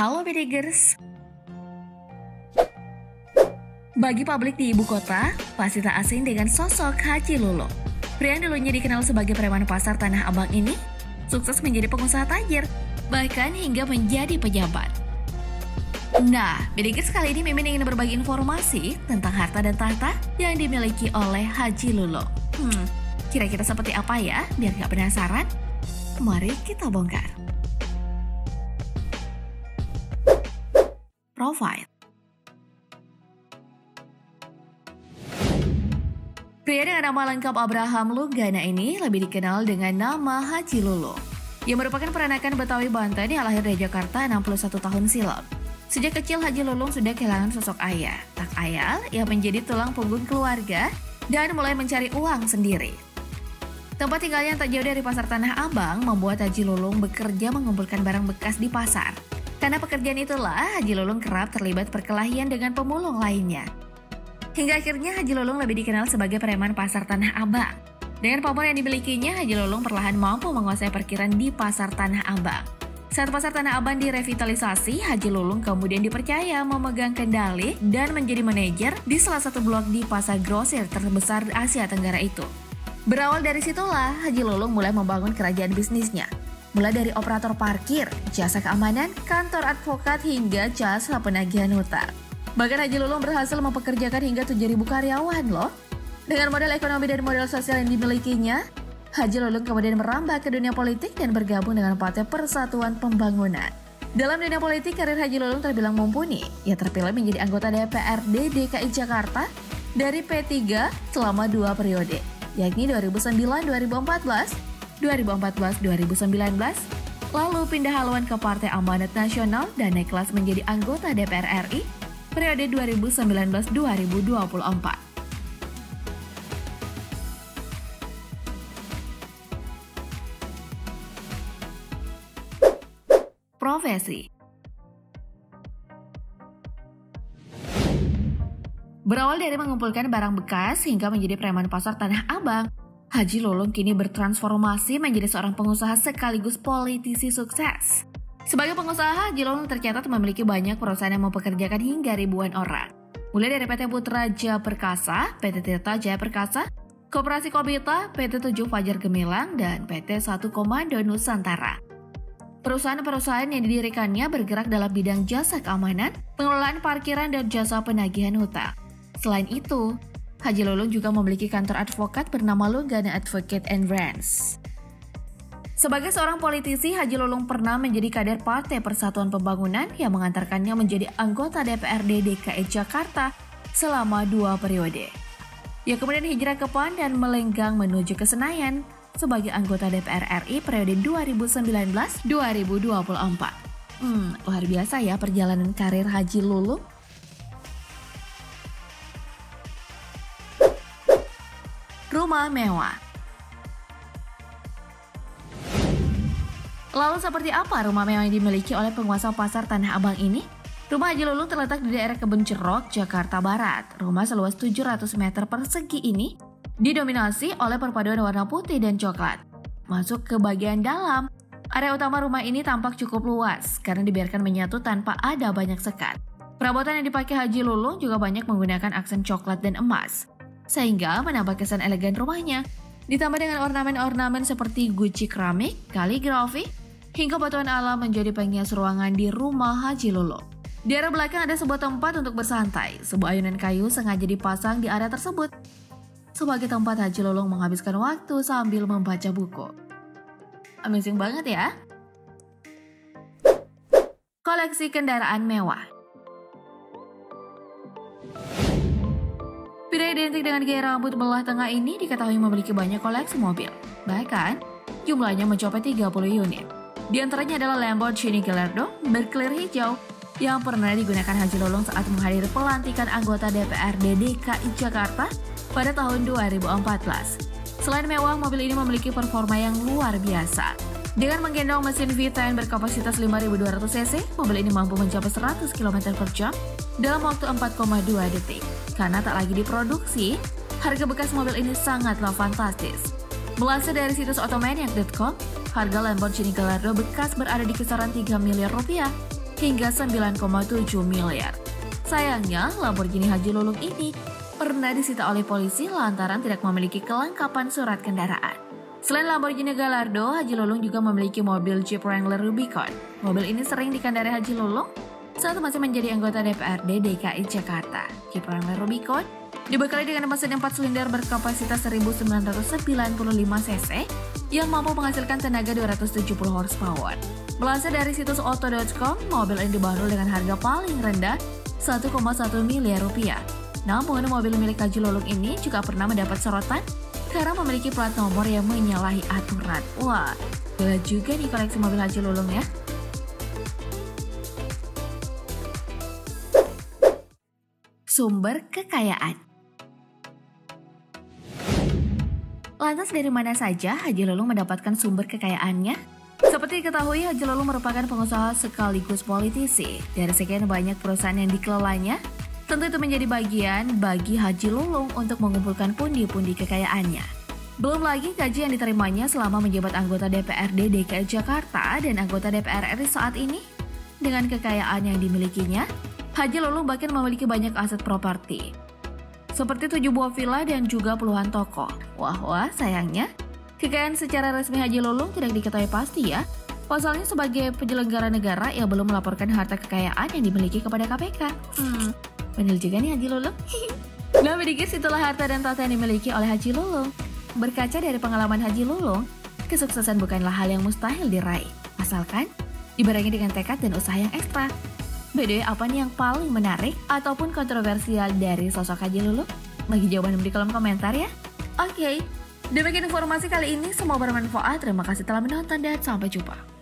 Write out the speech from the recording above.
Halo Bedegers. Bagi publik di ibu kota, pasti tak asing dengan sosok Haji Lulung. Pria yang dulunya dikenal sebagai preman pasar Tanah Abang ini, sukses menjadi pengusaha tajir, bahkan hingga menjadi pejabat. Nah, Bedegers kali ini Mimin ingin berbagi informasi tentang harta dan tahta yang dimiliki oleh Haji Lulung. Kira-kira seperti apa ya? Biar gak penasaran, mari kita bongkar. Profile. Pria dengan nama lengkap Abraham Lunggana ini lebih dikenal dengan nama Haji Lulung, yang merupakan peranakan Betawi Banten yang lahir di Jakarta 61 tahun silam. Sejak kecil Haji Lulung sudah kehilangan sosok ayah. Tak ayal, ia menjadi tulang punggung keluarga dan mulai mencari uang sendiri. Tempat tinggalnya yang tak jauh dari pasar Tanah Abang membuat Haji Lulung bekerja mengumpulkan barang bekas di pasar. Karena pekerjaan itulah, Haji Lulung kerap terlibat perkelahian dengan pemulung lainnya. Hingga akhirnya Haji Lulung lebih dikenal sebagai preman pasar Tanah Abang. Dengan pamor yang dimilikinya, Haji Lulung perlahan mampu menguasai parkiran di pasar Tanah Abang. Saat pasar Tanah Abang direvitalisasi, Haji Lulung kemudian dipercaya memegang kendali dan menjadi manajer di salah satu blok di pasar grosir terbesar di Asia Tenggara itu. Berawal dari situlah, Haji Lulung mulai membangun kerajaan bisnisnya. Mulai dari operator parkir, jasa keamanan, kantor advokat, hingga jasa penagihan hutang. Bahkan Haji Lulung berhasil mempekerjakan hingga 7.000 karyawan loh. Dengan modal ekonomi dan modal sosial yang dimilikinya, Haji Lulung kemudian merambah ke dunia politik dan bergabung dengan Partai Persatuan Pembangunan. Dalam dunia politik, karir Haji Lulung terbilang mumpuni. Ia terpilih menjadi anggota DPRD DKI Jakarta dari P3 selama 2 periode, yakni 2009-2014, 2014-2019, lalu pindah haluan ke Partai Amanat Nasional dan naik kelas menjadi anggota DPR RI periode 2019-2024. Profesi. Berawal dari mengumpulkan barang bekas hingga menjadi preman pasar Tanah Abang, Haji Lulung kini bertransformasi menjadi seorang pengusaha sekaligus politisi sukses. Sebagai pengusaha, Haji Lulung tercatat memiliki banyak perusahaan yang mempekerjakan hingga ribuan orang. Mulai dari PT Putra Jaya Perkasa, PT Tirta Jaya Perkasa, Koperasi Kobita, PT 7 Fajar Gemilang, dan PT 1 Komando Nusantara. Perusahaan-perusahaan yang didirikannya bergerak dalam bidang jasa keamanan, pengelolaan parkiran, dan jasa penagihan hutang. Selain itu, Haji Lulung juga memiliki kantor advokat bernama Lunggana Advocate and Brands. Sebagai seorang politisi, Haji Lulung pernah menjadi kader Partai Persatuan Pembangunan yang mengantarkannya menjadi anggota DPRD DKI Jakarta selama 2 periode. Ia kemudian hijrah ke PAN dan melenggang menuju ke Senayan sebagai anggota DPR RI periode 2019-2024. Luar biasa ya perjalanan karir Haji Lulung. Rumah mewah. Lalu seperti apa rumah mewah yang dimiliki oleh penguasa pasar Tanah Abang ini? Rumah Haji Lulung terletak di daerah Kebun Cerok, Jakarta Barat. Rumah seluas 700 meter persegi ini didominasi oleh perpaduan warna putih dan coklat. Masuk ke bagian dalam, area utama rumah ini tampak cukup luas karena dibiarkan menyatu tanpa ada banyak sekat. Perabotan yang dipakai Haji Lulung juga banyak menggunakan aksen coklat dan emas, sehingga menambah kesan elegan rumahnya. Ditambah dengan ornamen-ornamen seperti guci keramik, kaligrafi, hingga batuan alam menjadi penghias ruangan di rumah Haji Lulung. Di area belakang ada sebuah tempat untuk bersantai. Sebuah ayunan kayu sengaja dipasang di area tersebut sebagai tempat Haji Lulung menghabiskan waktu sambil membaca buku. Amazing banget ya. Koleksi kendaraan mewah. Pria identik dengan gaya rambut belah tengah ini diketahui memiliki banyak koleksi mobil. Bahkan, jumlahnya mencapai 30 unit. Di antaranya adalah Lamborghini Gallardo berclear hijau yang pernah digunakan Haji Lulung saat menghadiri pelantikan anggota DPRD DKI Jakarta pada tahun 2014. Selain mewah, mobil ini memiliki performa yang luar biasa. Dengan menggendong mesin V10 berkapasitas 5.200 cc, mobil ini mampu mencapai 100 km per jam dalam waktu 4,2 detik. Karena tak lagi diproduksi, harga bekas mobil ini sangatlah fantastis. Melansir dari situs otomaniac.com, harga Lamborghini Gallardo bekas berada di kisaran 3 miliar rupiah hingga 9,7 miliar. Sayangnya, Lamborghini Haji Lulung ini pernah disita oleh polisi lantaran tidak memiliki kelengkapan surat kendaraan. Selain Lamborghini Gallardo, Haji Lulung juga memiliki mobil Jeep Wrangler Rubicon. Mobil ini sering dikendarai Haji Lulung saat masih menjadi anggota DPRD DKI Jakarta. Jeep Wrangler Rubicon dibekali dengan mesin 4 silinder berkapasitas 1995 cc yang mampu menghasilkan tenaga 270 horsepower. Melansir dari situs auto.com, mobil ini dibanderol dengan harga paling rendah 1,1 miliar rupiah. Namun, mobil milik Haji Lulung ini juga pernah mendapat sorotan karena memiliki plat nomor yang menyalahi aturan. Wah, gila juga nih koleksi mobil Haji Lulung ya. Sumber kekayaan. Lantas dari mana saja Haji Lulung mendapatkan sumber kekayaannya? Seperti diketahui, Haji Lulung merupakan pengusaha sekaligus politisi. Dari sekian banyak perusahaan yang dikelolanya, tentu itu menjadi bagian bagi Haji Lulung untuk mengumpulkan pundi-pundi kekayaannya. Belum lagi gaji yang diterimanya selama menjabat anggota DPRD DKI Jakarta dan anggota DPR RI saat ini. Dengan kekayaan yang dimilikinya, Haji Lulung bahkan memiliki banyak aset properti, seperti 7 buah villa dan juga puluhan toko. Wah, sayangnya, kekayaan secara resmi Haji Lulung tidak diketahui pasti ya. Pasalnya sebagai penyelenggara negara yang belum melaporkan harta kekayaan yang dimiliki kepada KPK. Bener juga nih Haji Lulung. Nah, sedikit itulah harta dan tahta yang dimiliki oleh Haji Lulung. Berkaca dari pengalaman Haji Lulung, kesuksesan bukanlah hal yang mustahil diraih, asalkan dibarengi dengan tekad dan usaha yang ekstra. By apa nih yang paling menarik ataupun kontroversial dari sosok Haji Lulung? Bagi jawaban di kolom komentar ya. Oke, demikian informasi kali ini, semoga bermanfaat. Terima kasih telah menonton dan sampai jumpa.